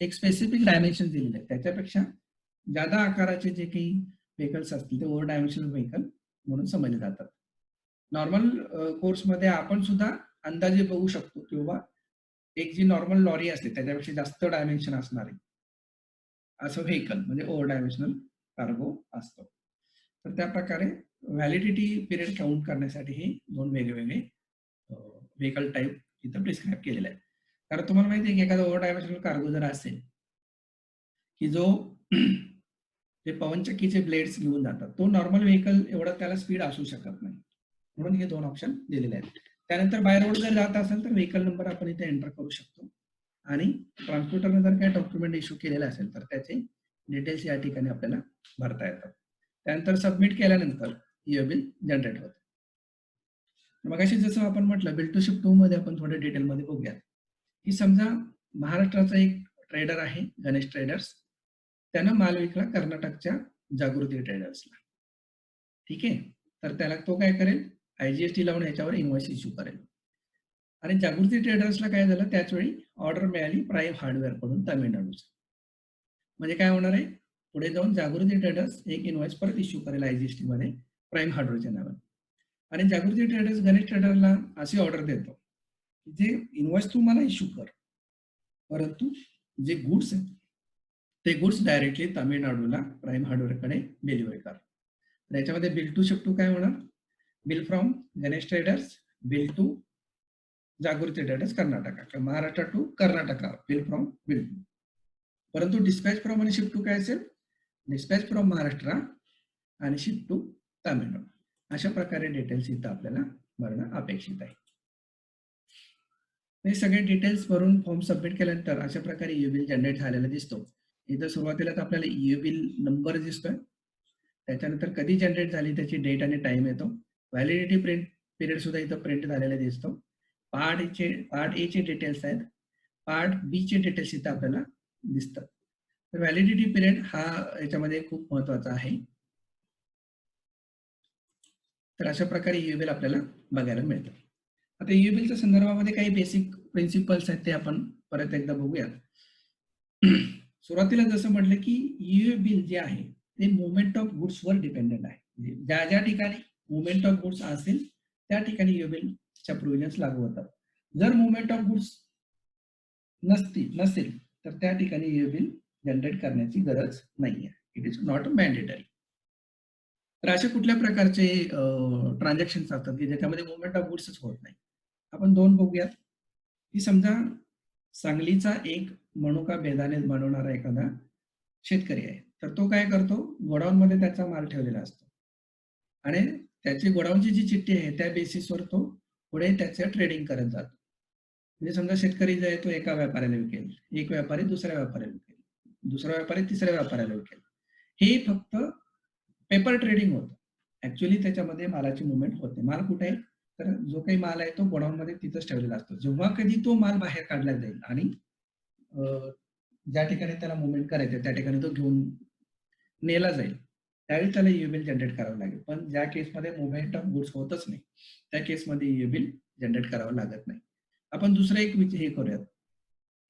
एक स्पेसिफिक डायमेन्शन दिलेले आहे. त्याच्यापेक्षा जादा आकाराचे जे काही व्हेकल्स असतील ते ओव्हर डायमेन्शनल व्हेकल म्हणून समजले जातात. नॉर्मल कोर्समध्ये आपण सुद्धा अंदाजे बघू शकतो किंवा एक जी नॉर्मल लॉरी असते त्याच्यापेक्षा जास्त डायमेन्शन असणारे असं व्हेकल म्हणजे ओव्हर डायमेन्शनल कार्गो असतो. तर त्या प्रकारे व्हॅलिडिटी पिरियड काउंट करण्यासाठी हे दोन वेगवेगळे व्हेकल टाईप इथं प्रिस्क्राईब केलेलं आहे. कारण तुम्हाला माहिती आहे की एखादा ओव्हर डायमेन्शनल कार्गो जर असेल की जो जे पवनचक्कीचे ब्लेड्स घेऊन जातात तो नॉर्मल व्हेकल एवढा त्याला स्पीड असू शकत नाही, म्हणून हे दोन ऑप्शन दिलेले आहेत. त्यानंतर बाय रोड जर जात असेल तर व्हेकल नंबर आपण इथे एंटर करू शकतो आणि ट्रान्सपोर्टरने जर काही डॉक्युमेंट इश्यू केलेलं असेल तर त्याचे डिटेल्स या ठिकाणी आपल्याला भरता येतात. त्यानंतर सबमिट केल्यानंतर ईओ बिल जनरेट होतं. मग अशी जसं आपण म्हटलं बिल टू शिप 2 मध्ये आपण थोडे डिटेलमध्ये बघूयात की समजा महाराष्ट्राचा एक ट्रेडर आहे गणेश ट्रेडर्स, त्यानं माल विकला कर्नाटकच्या जागृती ट्रेडर्सला. ठीक आहे, तर त्याला तो काय करेल आयजीएसटी लावून याच्यावर इन्व्हॉइस इश्यू करेल. आणि जागृती ट्रेडर्सला काय झालं त्याच वेळी ऑर्डर मिळाली प्राईम हार्डवेअर कडून तामिळनाडूचं. म्हणजे काय होणार आहे पुढे जाऊन जागृती ट्रेडर्स एक इन्व्हॉइस परत इश्यू करेल आयजीएसटी मध्ये प्राईम हार्डवेअरच्या नावाने. आणि जागृती ट्रेडर्स गणेश ट्रेडरला अशी ऑर्डर देतो की जे इन्व्हॉइस तू मला इश्यू कर, परंतु जे गुड्स आहेत ते गुड्स डायरेक्टली तामिळनाडूला प्राईम हार्डवेअरकडे डिलिव्हरी कर. तर याच्यामध्ये बिल टू शिप टू काय होणार, bill from Ganesh traders, bill to Jagruti traders Karnataka, Maharashtra to Karnataka, bill from bill to. परंतु डिस्पॅच फ्रॉम आणि शिफ्ट टू काय असेल, डिस्पॅच फ्रॉम महाराष्ट्र आणि शिफ्ट टू तामिळनाडू. अशा प्रकारे डिटेल्स इथं आपल्याला भरणं अपेक्षित आहे. हे सगळे डिटेल्स भरून फॉर्म सबमिट केल्यानंतर अशा प्रकारे ईओ बिल जनरेट झालेला दिसतो. इथं सुरुवातीलाच आपल्याला ईओ बिल नंबर दिसतोय, त्याच्यानंतर कधी जनरेट झाली त्याची डेट आणि टाइम येतो. व्हॅलिडिटी प्रिंट पिरियड सुद्धा इथं प्रिंट झालेला दिसतो. पार्ट ए चे डिटेल्स आहेत, पार्ट बी चे डिटेल्स इथं आपल्याला दिसतात. तर व्हॅलिडिटी पिरियड हा याच्यामध्ये खूप महत्वाचा आहे. तर अशा प्रकारे ईओ बिल आपल्याला बघायला मिळतं. आता ईओ बिलच्या संदर्भामध्ये काही बेसिक प्रिन्सिपल्स आहेत ते आपण परत एकदा बघूयात. सुरुवातीला जसं म्हटलं की ईओ बिल जे आहे ते मुवमेंट ऑफ गुड्सवर डिपेंडेंट आहे. ज्या ज्या ठिकाणी मुवमेंट ऑफ गुड्स असेल त्या ठिकाणी ईओ बिलच्या प्रोव्हिजन्स लागू होतात. जर मुवमेंट ऑफ गुड्स नसेल तर त्या ठिकाणी ईओ बिल जनरेट करण्याची गरज नाहीये. It is not mandatory. तर अशा कुठल्या प्रकारचे ट्रान्झॅक्शन्स असतात की ज्याच्यामध्ये मुवमेंट ऑफ गुड्सच होत नाही. आपण दोन बघूयात की समजा सांगलीचा एक मनुका बेदाणे बनवणारा एखादा शेतकरी आहे, तर तो काय करतो गोडाऊन मध्ये त्याचा माल ठेवलेला असतो आणि त्याची गोडाऊनची जी चिठ्ठी आहे त्या बेसिसवर तो पुढे त्याचं ट्रेडिंग करत जातो. म्हणजे समजा शेतकरी जो आहे तो एका व्यापाऱ्याला विकेल, एक व्यापारी दुसऱ्या व्यापाऱ्याला विकेल, दुसरा व्यापारी तिसऱ्या व्यापाऱ्याला विकेल. हे फक्त पेपर ट्रेडिंग होतं. ऍक्च्युअली त्याच्यामध्ये मालाची मुवमेंट होते. माल कुठे आहे तर जो काही माल आहे तो गोडाऊन मध्ये तिथंच ठेवलेला असतो. जेव्हा कधी तो माल बाहेर काढला जाईल आणि ज्या ठिकाणी त्याला मुवमेंट करायचं त्या ठिकाणी तो घेऊन नेला जाईल त्यावेळी त्याला ईओ बिल जनरेट करावं लागेल. पण ज्या केसमध्ये मुवमेंट ऑफ गुड्स होतच नाही त्या केसमध्ये ईओ बिल जनरेट करावं लागत नाही. आपण दुसरं एक हे करूयात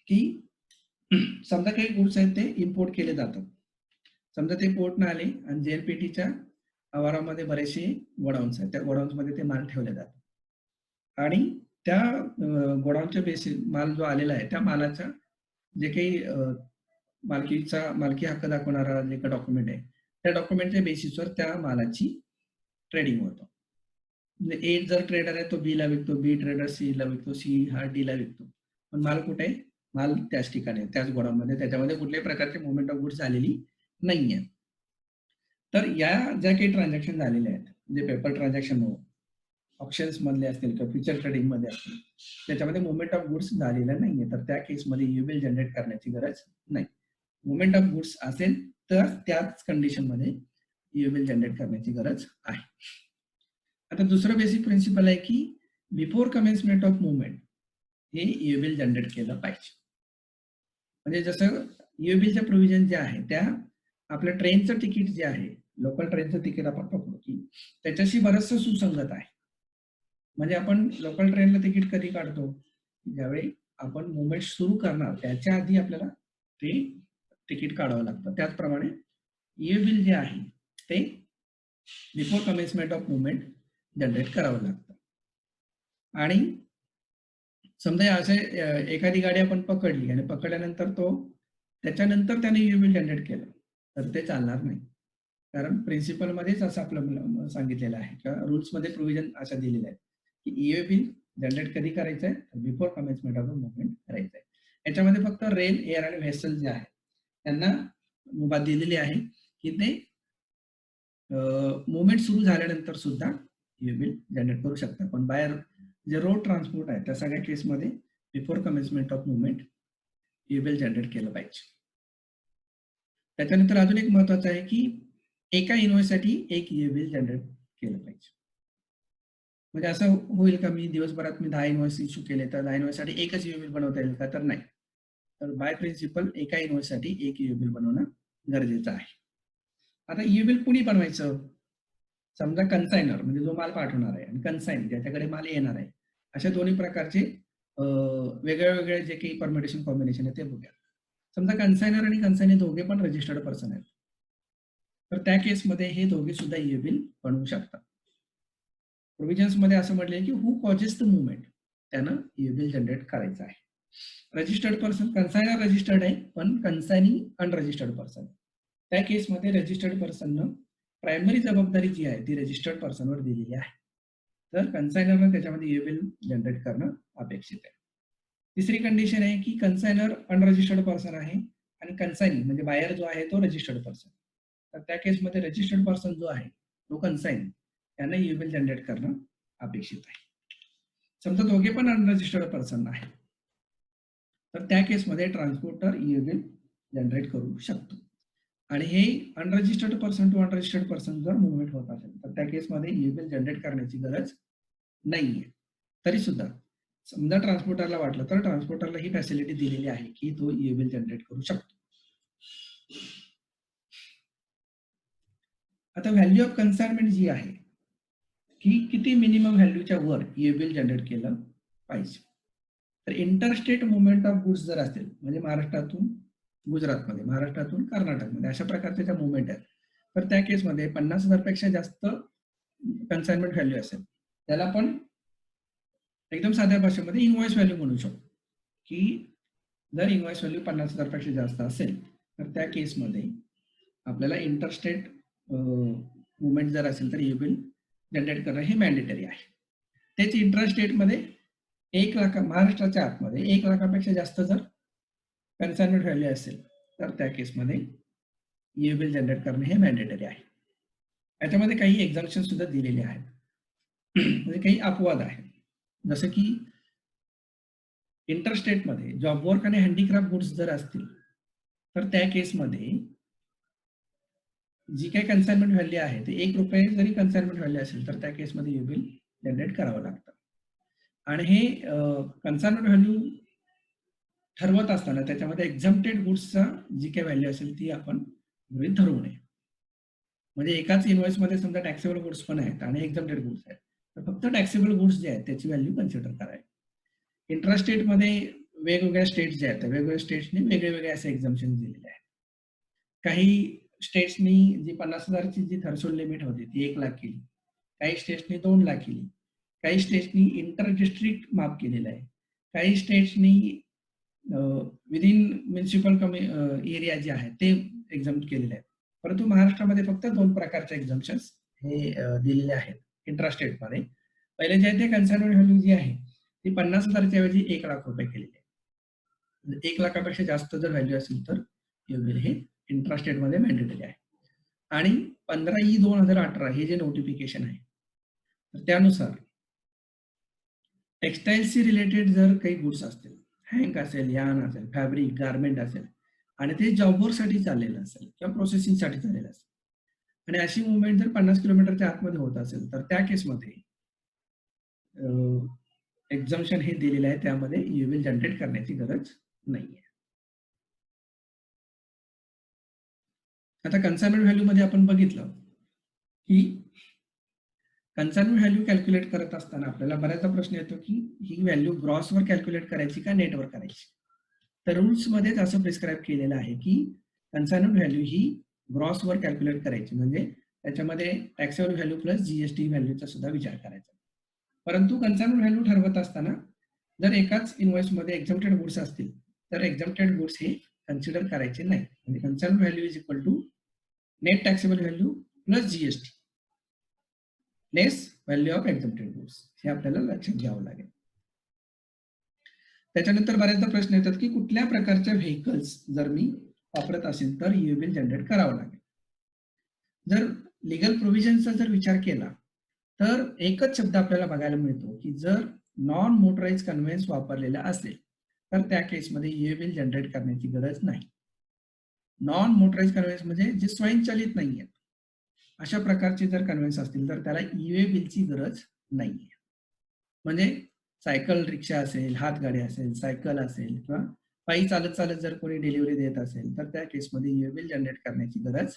की समजा काही गुड्स आहेत ते इम्पोर्ट केले जातात. समजा ते पोर्ट न आले आणि जेएनपीटीच्या आवारामध्ये बरेचसे गोडाऊन्स आहेत, त्या गोडाऊन्समध्ये ते माल ठेवले जातात आणि त्या गोडाऊनच्या बेसिस माल जो आलेला आहे त्या मालाच्या जे काही मालकी हक्क दाखवणारा जे काही डॉक्युमेंट आहे त्या डॉक्युमेंटच्या बेसिसवर त्या मालाची ट्रेडिंग होतं. म्हणजे ए जर ट्रेडर आहे तो बी ला विकतो, बी ट्रेडर सी ला विकतो, सी हा डी ला विकतो. पण माल कुठे आहे? माल त्याच ठिकाणी आहे, त्याच गोडाऊनमध्ये, त्याच्यामध्ये कुठल्याही प्रकारचे मुवमेंट ऑफ गुड्स झालेली नाहीये. तर या ज्या काही ट्रान्झॅक्शन झालेल्या आहेत म्हणजे पेपर ट्रान्झॅक्शन हो, ऑप्शन्स मधले असतील किंवा फ्युचर ट्रेडिंग मध्ये असतील त्याच्यामध्ये मुवमेंट ऑफ गुड्स झालेला नाहीये, तर त्या केसमध्ये ईबिल जनरेट करण्याची गरज नाही. मुवमेंट ऑफ गुड्स असेल तर त्याच कंडिशन मध्ये ईबिल जनरेट करण्याची गरज आहे. आता दुसरं बेसिक प्रिन्सिपल आहे की बिफोर कमेन्समेंट ऑफ मुवमेंट हे ईबिल जनरेट केलं पाहिजे. म्हणजे जसं ईबिलच्या प्रोव्हिजन जे आहे त्या आपल्या ट्रेनचं तिकीट जे आहे, लोकल ट्रेनचं तिकीट आपण पकडू की त्याच्याशी बरंचसं सुसंगत आहे. म्हणजे आपण लोकल ट्रेनला तिकीट कधी काढतो? ज्यावेळी आपण मुवमेंट सुरू करणार त्याच्या आधी आपल्याला ते तिकीट काढावं लागतं. त्याचप्रमाणे ईबिल जे आहे ते before commencement of movement generate करावं लागतं. आणि समजा असे एखादी गाडी आपण पकडली आणि पकडल्यानंतर त्याच्यानंतर त्याने ईबिल जनरेट केलं तर ते चालणार नाही. कारण प्रिन्सिपलमध्येच असं आपलं सांगितलेलं आहे किंवा रूल्समध्ये प्रोव्हिजन अशा दिलेल्या आहेत की ईबिल जनरेट कधी करायचं आहे? तर बिफोर कमेन्समेंट ऑफ मुवमेंट करायचं आहे. याच्यामध्ये फक्त रेल, एअर आणि व्हेसल जे आहे त्यांना मुभा दिलेली आहे की ते मुवमेंट सुरू झाल्यानंतर सुद्धा ईबिल जनरेट करू शकतात. पण बाहेर जे रोड ट्रान्सपोर्ट आहे त्या सगळ्या केसमध्ये before commencement of movement e bill generate केलं पाहिजे. त्याच्यानंतर अजून एक महत्वाचं आहे की एका इन्व्हॉइससाठी एक ईबिल जनरेट केलं पाहिजे. म्हणजे असं होईल का मी दिवसभरात 10 इन्व्हॉइस इश्यू केले तर 10 इन्व्हॉइससाठी एकच ईबिल बनवता येईल का? तर नाही. तर बाय प्रिन्सिपल एका इन्व्हॉइससाठी एक ईबिल बनवणं गरजेचं आहे. आता ईबिल कुणी बनवायचं? समजा कन्सायनर म्हणजे जो माल पाठवणार आहे आणि कन्साइन ज्याच्याकडे माल येणार आहे, अशा दोन्ही प्रकारचे वेगळे जे काही परमिटेशन कॉम्बिनेशन आहे ते बघूया. समजा कन्सायनर आणि कन्साइनी दोघे पण रजिस्टर्ड पर्सन आहेत, तर त्या केसमध्ये हे दोघे सुद्धा ईबिल बनवू शकतात. प्रोव्हिजन्स मध्ये असं म्हटलंय की हू कॉजेस द मुवमेंट त्यानं ईबिल जनरेट करायचं आहे. रजिस्टर्ड पर्सन, कन्सायनर रजिस्टर्ड आहे पण कन्साइनी अनरजिस्टर्ड पर्सन, त्या केसमध्ये रजिस्टर्ड पर्सननं प्रायमरी जबाबदारी जी आहे ती रजिस्टर्ड पर्सनवर दिलेली आहे. तर कन्सायनरनं त्याच्यामध्ये ईबिल जनरेट करणं अपेक्षित आहे. तिसरी कंडिशन आहे की कन्सायनर अनरजिस्टर्ड पर्सन आहे आणि कन्साइनी म्हणजे बायर जो आहे तो रजिस्टर्ड पर्सन, तर त्या केसमध्ये रजिस्टर्ड पर्सन जो आहे तो कन्साइन यांना ईबिल जनरेट करणं अपेक्षित आहे. समजा दोघे पण अनरजिस्टर्ड पर्सन आहे तर त्या केसमध्ये ट्रान्सपोर्टर ईबिल जनरेट करू शकतो. आणि हे unregistered person to unregistered person जर मुवमेंट होत असेल तर त्या केसमध्ये ईबिल जनरेट करण्याची गरज नाहीये. तरी सुद्धा समजा ट्रान्सपोर्टरला वाटलं तर ट्रान्सपोर्टरला ही फॅसिलिटी दिलेली आहे की तो ईबिल जनरेट करू शकतो. आता व्हॅल्यू ऑफ कन्साइनमेंट जी आहे की किती मिनिमम व्हॅल्यूच्या वर ईबिल जनरेट केलं पाहिजे. तर इंटरस्टेट मुवमेंट ऑफ गुड्स जर असेल म्हणजे महाराष्ट्रातून गुजरातमध्ये, महाराष्ट्रातून कर्नाटकमध्ये अशा प्रकारच्या ज्या मुवमेंट आहेत तर त्या केसमध्ये 50,000 पेक्षा जास्त कन्साइनमेंट व्हॅल्यू असेल त्याला आपण एकदम साध्या भाषेमध्ये इन्व्हॉइस व्हॅल्यू म्हणू शकतो की जर इन्व्हॉइस व्हॅल्यू 50,000 पेक्षा जास्त असेल तर त्या केसमध्ये आपल्याला इंटरस्टेट मुवमेंट जर असेल तर ईबिल जनरेट करणं हे मॅन्डेटरी आहे. तेच इंटरस्टेटमध्ये 1 लाख महाराष्ट्राच्या आतमध्ये 1 लाखापेक्षा जास्त जर कन्साइनमेंट व्हॅल्यू असेल तर त्या केसमध्ये ईबिल जनरेट करणं हे मॅन्डेटरी आहे. याच्यामध्ये काही एक्झाम्पशन सुद्धा दिलेले आहेत. म्हणजे काही अपवाद आहेत, जसं की इंटरस्टेटमध्ये जॉब वर्क आणि हँडीक्राफ्ट गुड्स जर असतील तर त्या केसमध्ये जी काही कन्साइनमेंट व्हॅल्यू आहे ते ₹1 जरी कन्साइनमेंट व्हॅल्यू असेल तर त्या केसमध्ये ईबिल जनरेट करावं लागतं. आणि हे कन्साइनमेंट व्हॅल्यू ठरवत असताना त्याच्यामध्ये एक्झम्प्टेड गुड्सचा जी काही व्हॅल्यू असेल ती आपण गृहीत धरू नये. म्हणजे एकाच इन्व्हॉइसमध्ये समजा टॅक्सेबल गुड्स पण आहेत आणि एक्झम्प्टेड गुड्स आहेत तर फक्त टॅक्सेबल गुड्स जे आहेत त्याची व्हॅल्यू कन्सिडर करावी. इंटरस्टेटमध्ये वेगवेगळ्या स्टेट्स ज्या आहेत त्या वेगवेगळ्या स्टेट्सनी वेगळे असे एक्झम्पशन दिलेले आहेत. काही स्टेट्सनी जी 50,000ची जी थ्रेशोल्ड लिमिट होती ती 1 लाख केली. काही स्टेट्सनी 2 लाख केली. काही स्टेट्सनी इंटर डिस्ट्रिक्ट माफ केलेलं आहे. काही स्टेट्सनी विदिन म्युनिसिपल एरिया जे आहे ते एक्झम्प्ट केलेले आहेत. परंतु महाराष्ट्रामध्ये फक्त 2 प्रकारचे एक्झम्पशन्स हे दिलेले आहेत इंट्रास्टेटमध्ये. पहिले जे आहे ते कन्सर्न व्हॅल्यू जी आहे ती 50,000च्या ऐवजी 1 लाख रुपये केलेली आहे. 1 लाखापेक्षा जास्त जर व्हॅल्यू असेल तर युबिल हे इंट्रास्टेटमध्ये मॅन्डेटरी आहे. आणि 15/2018 हे जे नोटिफिकेशन आहे तर त्यानुसार टेक्सटाईलशी रिलेटेड जर काही गुड्स असतील, हँक असेल, यार्न असेल, फॅब्रिक, गारमेंट असेल आणि ते जॉबवरसाठी चाललेलं असेल किंवा प्रोसेसिंगसाठी चाललेलं असेल आणि अशी मुवमेंट जर 50 किलोमीटरच्या आतमध्ये होत असेल तर त्या केसमध्ये एक्झम्पशन हे दिलेलं आहे, त्यामध्ये युबिल जनरेट करण्याची गरज नाहीये. आता कन्साइनमेंट व्हॅल्यू मध्ये आपण बघितलं की कन्साइनमेंट व्हॅल्यू कॅल्क्युलेट करत असताना आपल्याला बऱ्याचदा प्रश्न येतो की ही व्हॅल्यू ग्रॉसवर कॅल्क्युलेट करायची का नेटवर करायची. तर रूल्समध्येच असं प्रिस्क्राईब केलेलं आहे की कन्साइनमेंट व्हॅल्यू ही ग्रॉसवर कॅल्क्युलेट करायची, म्हणजे त्याच्यामध्ये टॅक्सेबल व्हॅल्यू प्लस जीएसटी व्हॅल्यूचा सुद्धा विचार करायचा. परंतु कन्साइनमेंट व्हॅल्यू ठरवत असताना जर एकाच इनव्हॉइसमध्ये एक्झम्प्टेड गुड्स असतील तर एक्झम्प्टेड गुड्स हे कन्सिडर करायचे नाही. म्हणजे consignment value is equal to net taxable value plus GST less value of exempted goods, हे आपल्याला लक्षात घ्यावं लागेल. त्याच्यानंतर बऱ्याचदा प्रश्न येतात की कुठल्या प्रकारच्या व्हेकल्स जर मी वापरत असेल तर युबिल जनरेट करावं लागेल. जर लिगल प्रोव्हिजनचा जर विचार केला तर एकच शब्द आपल्याला बघायला मिळतो की जर नॉन मोटराइज कन्व्हेन्स वापरलेला असेल तर त्या केसमध्ये युबिल जनरेट करण्याची गरज नाही. नॉन मोटराइज कन्व्हेन्स म्हणजे जे स्वयंचलित नाही आहेत अशा प्रकारचे जर कन्व्हेन्स असतील तर त्याला ई-वे बिलची गरज नाहीये. म्हणजे सायकल रिक्षा असेल, हातगाडी असेल, सायकल असेल किंवा पायी चालत चालत जर कोणी डिलिव्हरी देत असेल तर त्या केसमध्ये ई-वे बिल जनरेट करण्याची गरज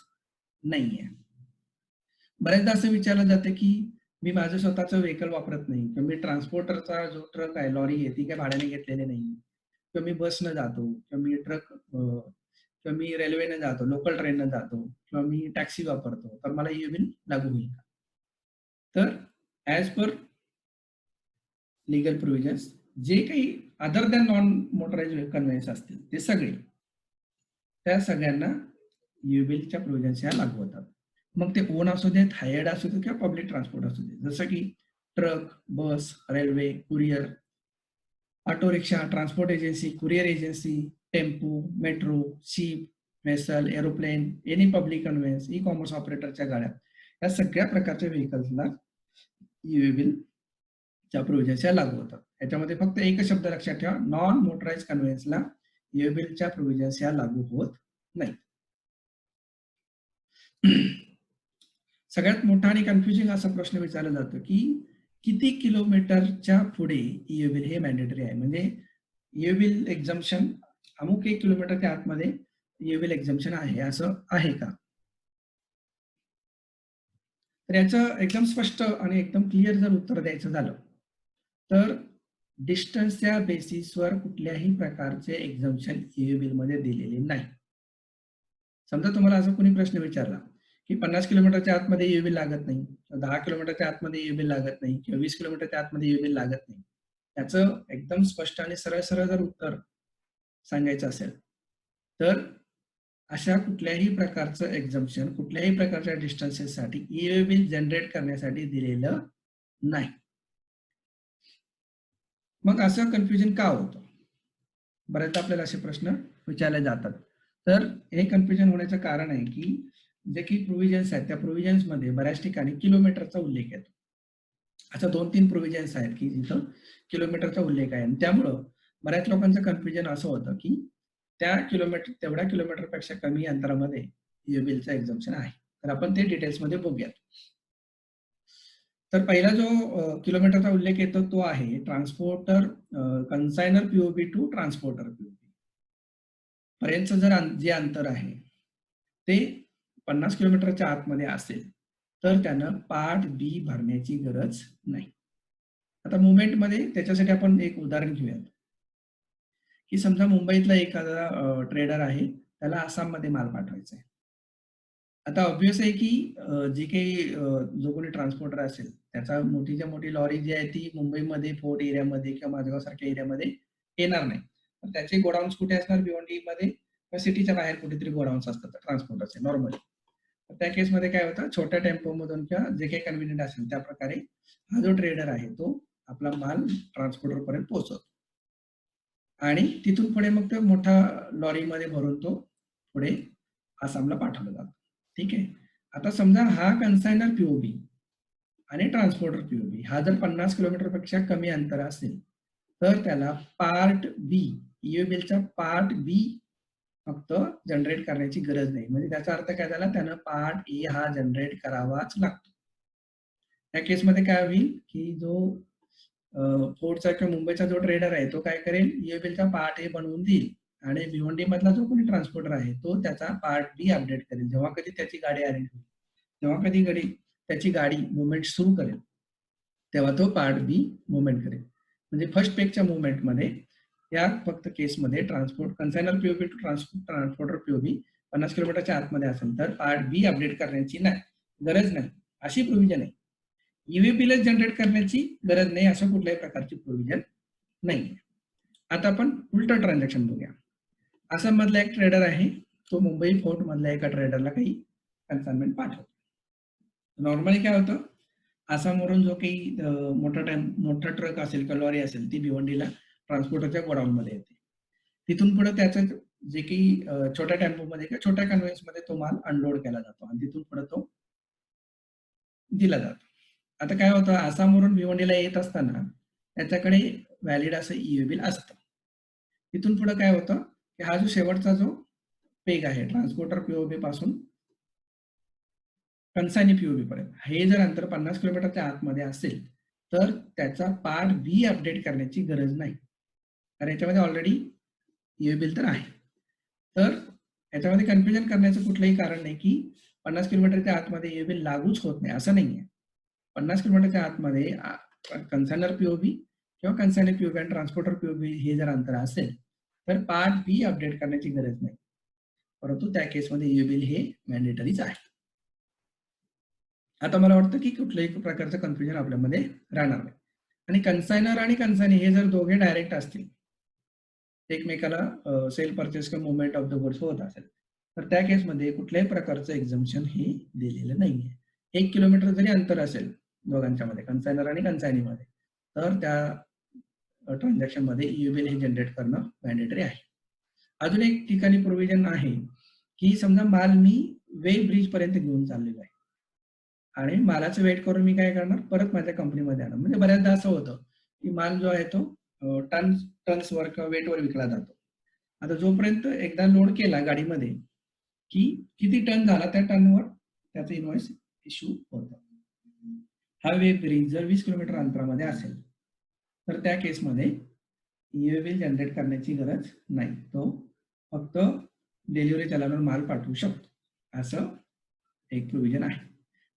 नाहीये. बऱ्याचदा असं विचारलं जातं की मी माझं स्वतःचं व्हेकल वापरत नाही किंवा मी ट्रान्सपोर्टरचा जो ट्रक आहे, लॉरी आहे, ती काय भाड्याने घेतलेली नाही किंवा मी बसनं जातो किंवा मी किंवा मी रेल्वेने जातो, लोकल ट्रेननं जातो किंवा मी टॅक्सी वापरतो तर मला ई-वे लागू होईल का? तर ॲज पर लीगल प्रोव्हिजन्स जे काही other than non motorise conveyance असतील ते सगळे त्या सगळ्यांना युबिलच्या प्रोव्हिजन्स ह्या लागू होतात. मग ते ओन असू देत, हायर्ड असू देत किंवा पब्लिक ट्रान्सपोर्ट असू देत. जसं की truck, bus, railway, courier, auto rickshaw, transport agency, courier agency, tempo, metro, ship, vessel, aeroplane, any public conveyance, e commerce ऑपरेटरच्या गाड्या, या सगळ्या प्रकारच्या व्हेकल्सला युबिलच्या प्रोव्हिजन्स या लागू होतात. याच्यामध्ये फक्त एकच शब्द लक्षात ठेवा, नॉन मोटराइज कन्व्हेन्सला युबिलच्या प्रोव्हिजन्स या लागू होत नाही. सगळ्यात मोठा आणि कन्फ्युजिंग असा प्रश्न विचारला जातो की किती किलोमीटरच्या पुढे युबिल हे मॅन्डेटरी आहे. म्हणजे युबिल एक्झम्पशन अमुक 1 किलोमीटरच्या आतमध्ये युबिल एक्झम्पशन आहे असं आहे का? तर याचं एकदम स्पष्ट आणि एकदम क्लिअर जर उत्तर द्यायचं झालं तर डिस्टन्सच्या बेसिसवर कुठल्याही प्रकारचे एक्झम्पशन युबिल मध्ये दिलेले नाही. समजा तुम्हाला असा कोणी प्रश्न विचारला की 50 किलोमीटरच्या आतमध्ये युबिल लागत नाही, 10 किलोमीटरच्या आतमध्ये युबिल लागत नाही किंवा 20 किलोमीटरच्या आतमध्ये युबिल लागत नाही, त्याचं एकदम स्पष्ट आणि सरळ सरळ जर उत्तर सांगायचं असेल तर अशा कुठल्याही प्रकारचं एक्झम्पशन कुठल्याही प्रकारच्या डिस्टन्सेससाठी युबिल जनरेट करण्यासाठी दिलेलं नाही. मग असं कन्फ्युजन का होतं? बऱ्याचदा आपल्याला असे प्रश्न विचारले जातात. तर हे कन्फ्युजन होण्याचं कारण आहे की जे काही प्रोव्हिजन्स आहेत त्या प्रोव्हिजन्समध्ये बऱ्याच ठिकाणी किलोमीटरचा उल्लेख येतो. अशा 2-3 प्रोव्हिजन्स आहेत की जिथं किलोमीटरचा उल्लेख आहे आणि त्यामुळं बऱ्याच लोकांचं कन्फ्युजन असं होतं की त्या तेवढ्या किलोमीटरपेक्षा कमी अंतरामध्ये युबिलचं एक्झम्पशन आहे. तर आपण ते डिटेल्समध्ये बघूयात. तर पहिला जो किलोमीटरचा उल्लेख येतो तो आहे transporter consignor POB to transporter POB पर्यंतचं जर जे अंतर आहे ते 50 किलोमीटरच्या आतमध्ये असेल तर त्यानं पार्ट बी भरण्याची गरज नाही. आता मुवमेंटमध्ये त्याच्यासाठी आपण एक उदाहरण घेऊयात की समजा मुंबईतला एखादा ट्रेडर आहे, त्याला आसाममध्ये माल पाठवायचा आहे. आता ऑब्व्हियस आहे की जे काही जो कोणी ट्रान्सपोर्टर असेल, त्याचा मोठीच्या मोठी लॉरी जी आहे ती मुंबईमध्ये फोर्ट एरियामध्ये किंवा माझगाव सारख्या एरियामध्ये येणार नाही. तर त्याचे गोडाऊन्स कुठे असणार? भिवंडीमध्ये किंवा सिटीच्या बाहेर कुठेतरी गोडाऊन्स असतात ट्रान्सपोर्टरचे नॉर्मली. तर त्या केसमध्ये काय होतं, छोट्या टेम्पोमधून किंवा जे काही कन्व्हिनियंट असेल त्या प्रकारे हा जो ट्रेडर आहे तो आपला माल ट्रान्सपोर्टरपर्यंत पोहोचवतो. आणि तिथून पुढे मग तो मोठा लॉरीमध्ये भरून तो पुढे आसामला पाठवला जातो. ठीक आहे. आता समजा हा कन्सायनर पीओबी आणि ट्रान्सपोर्टर पीओबी हा जर 50 किलोमीटरपेक्षा कमी अंतर असेल, तर त्याला पार्ट बी, ईओबीलचा पार्ट बी फक्त जनरेट करण्याची गरज नाही. म्हणजे त्याचा अर्थ काय झाला, त्यानं पार्ट ए हा जनरेट करावाच लागतो. त्या केसमध्ये काय होईल की जो फोर्टचा किंवा मुंबईचा जो ट्रेडर आहे तो काय करेल, ईओबीलचा पार्ट ए बनवून देईल आणि भिवंडी मधला जो कोणी ट्रान्सपोर्टर आहे तो त्याचा पार्ट बी अपडेट करेल. जेव्हा कधी त्याची गाडी अरेंज होईल, तेव्हा कधी त्याची गाडी मुवमेंट सुरू करेल, तेव्हा तो पार्ट बी मुवमेंट करेल. म्हणजे फर्स्ट पेकच्या मुवमेंटमध्ये या फक्त केसमध्ये transport consignor POB to transporter POB 50 किलोमीटरच्या आतमध्ये असेल तर पार्ट बी अपडेट करण्याची गरज नाही, अशी प्रोव्हिजन आहे. ईव्हीपीलाच जनरेट करण्याची गरज नाही, असं कुठल्याही प्रकारची प्रोव्हिजन नाही. आता आपण उलट ट्रान्झॅक्शन बघूया. आसाम मधला एक ट्रेडर आहे, तो मुंबई फोर्ट मधल्या एका ट्रेडरला काही कन्साइनमेंट पाठवतो. नॉर्मली काय होतं, आसामवरून जो काही मोठा ट्रक असेल किंवा लॉरी असेल ती भिवंडीला ट्रान्सपोर्टरच्या गोडाऊनमध्ये येते. तिथून पुढे त्याचं जे काही छोट्या टेम्पोमध्ये किंवा छोट्या कन्व्हेन्समध्ये तो माल अनलोड केला जातो आणि तिथून पुढे तो दिला जातो. आता काय होतं, आसामवरून भिवंडीला येत असताना त्याच्याकडे व्हॅलिड असं ईओबील असतं. तिथून पुढे काय होतं की हा जो शेवटचा जो पेग आहे ट्रान्सपोर्टर पीओबी पासून कन्सायनी पीओबी पर्यंत, हे जर अंतर 50 किलोमीटरच्या आतमध्ये असेल तर त्याचा पार्ट बी अपडेट करण्याची गरज नाही, कारण याच्यामध्ये ऑलरेडी ईओबील तर आहे. तर याच्यामध्ये कन्फ्युजन करण्याचं कुठलंही कारण नाही की 50 किलोमीटरच्या आतमध्ये ईओबील लागूच होत नाही, असं नाहीये. 50 किलोमीटरच्या आतमध्ये कन्सायनर पीओबी किंवा कन्सायनर पीओबी आणि ट्रान्सपोर्टर पीओबी हे जर अंतर असेल तर पार्ट बी अपडेट करण्याची गरज नाही, परंतु त्या केसमध्ये ईओबील हे मॅन्डेटरीच आहे. आता मला वाटतं की कुठल्याही प्रकारचं कन्फ्युजन आपल्यामध्ये राहणार नाही. आणि कन्सायनर आणि कन्सायनी हे जर दोघे डायरेक्ट असतील, एकमेकाला सेल परचेस किंवा मुवमेंट ऑफ द गुड्स होत असेल, तर त्या केसमध्ये कुठल्याही प्रकारचं एक्झम्पशन हे दिलेलं नाहीये. 1 किलोमीटर जरी अंतर असेल दोघांच्या मध्ये, कन्सायनर आणि कन्सायनीमध्ये, तर त्या ट्रान्झॅक्शन मध्ये ईओबील हे जनरेट करणं मॅन्डेटरी आहे. अजून एक ठिकाणी प्रोव्हिजन आहे की समजा माल मी वे ब्रिज पर्यंत घेऊन चाललेलो आहे आणि मालाचं वेट करून मी काय करणार, परत माझ्या कंपनीमध्ये आणणार. म्हणजे बऱ्याचदा असं होतं की माल जो आहे तो टन्सवर किंवा वेटवर विकला जातो. आता जोपर्यंत एकदा लोड केला गाडीमध्ये की किती टन झाला त्या टनवर त्याचं इनव्हॉइस इश्यू होतं. हा वे ब्रिज जर 20 किलोमीटर अंतरामध्ये असेल तर त्या केसमध्ये ईओबील जनरेट करण्याची गरज नाही, तो फक्त डिलिव्हरी चलावर माल पाठवू शकतो, असं एक प्रोव्हिजन आहे.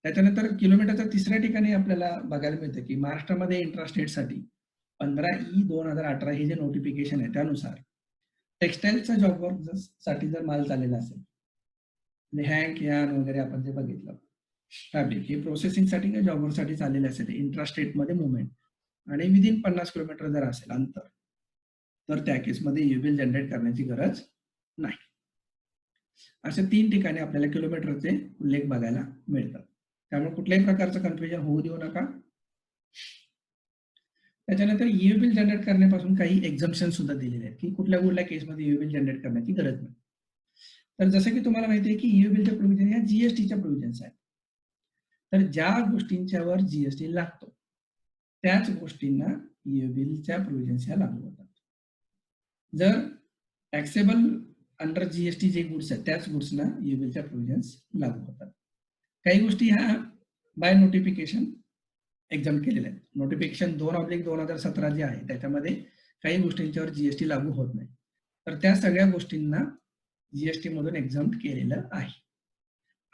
त्याच्यानंतर किलोमीटरच्या तिसऱ्या ठिकाणी आपल्याला बघायला मिळतं की महाराष्ट्रामध्ये इंट्रास्टेटसाठी 15/E/2018 हे जे नोटिफिकेशन आहे त्यानुसार टेक्सटाईलच्या जॉबवर साठी जर माल चाललेला असेल, म्हणजे हँक यान वगैरे आपण जे बघितलं फॅब्रिक, हे प्रोसेसिंगसाठी किंवा जॉबवरसाठी चाललेले असेल इंट्रास्टेटमध्ये मुवमेंट आणि विदिन 50 किलोमीटर जर असेल अंतर, तर त्या केसमध्ये ईओबील जनरेट करण्याची गरज नाही. अशा 3 ठिकाणी आपल्याला किलोमीटरचे उल्लेख बघायला मिळतात. त्यामुळे कुठल्याही प्रकारचं कन्फ्युजन होऊ देऊ नका. त्याच्यानंतर ईओबील जनरेट करण्यापासून काही एक्झम्पशन सुद्धा दिलेले आहेत की कुठल्या केसमध्ये ईओबील जनरेट करण्याची गरज नाही. तर जसं की तुम्हाला माहिती आहे की ईओबीलच्या प्रोव्हिजन ह्या जीएसटीच्या प्रोव्हिजन्स आहेत. तर ज्या गोष्टींच्यावर जीएसटी लागतो त्याच गोष्टींना ईओबीलच्या प्रोव्हिजन्स ह्या लागू होतात. जर टॅक्सेबल अंडर जीएसटी जे गुड्स आहेत त्याच गुड्सना ईओबीलच्या प्रोव्हिजन्स लागू होतात. काही गोष्टी ह्या बाय नोटिफिकेशन एक्झाम केलेल्या आहेत. नोटिफिकेशन 2/2017 जे आहे त्याच्यामध्ये काही गोष्टींच्यावर जीएसटी लागू होत नाही, तर त्या सगळ्या गोष्टींना जीएसटी मधून एक्झाम केलेलं आहे.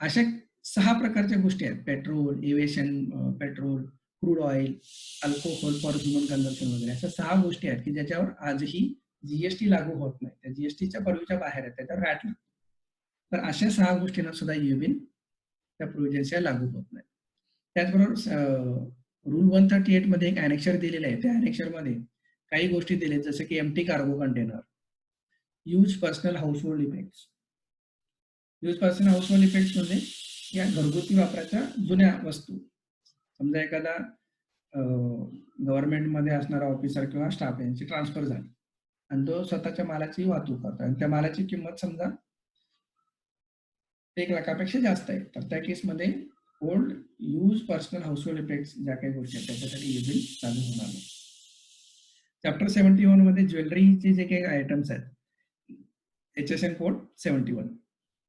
अशा 6 प्रकारच्या गोष्टी आहेत, petrol, aviation petrol, crude oil, alcohol for human consumption वगैरे, अशा 6 गोष्टी आहेत की ज्याच्यावर आजही जीएसटी लागू होत नाही, त्या जीएसटीच्या पर्वीच्या बाहेर आहे, त्याच्यावर व्हॅट लागतं. तर अशा 6 गोष्टींना सुद्धा युबिन त्या प्रोव्हिजन्सच्या लागू होत नाही. त्याचबरोबर रूल 138 मध्ये एक ॲनेक्शर दिलेलं आहे. त्या ॲनेक्शरमध्ये काही गोष्टी दिल्या जसं की empty cargo container, use personal household effects. Use personal household effects म्हणजे या घरगुती वापराच्या जुन्या वस्तू. समजा एखादा गव्हर्नमेंटमध्ये असणारा ऑफिसर किंवा स्टाफ यांची ट्रान्सफर झाली आणि तो स्वतःच्या मालाची वाहतूक करतो आणि त्या मालाची किंमत समजा 1 लाखापेक्षा जास्त आहे, तर त्या केसमध्ये old use personal household effects ज्या काही गोष्टी आहेत त्याच्यासाठी युबिन लागू होणार नाही. चॅप्टर 71 मध्ये ज्वेलरीचे जे काही आयटम्स आहेत, HSN कोड 71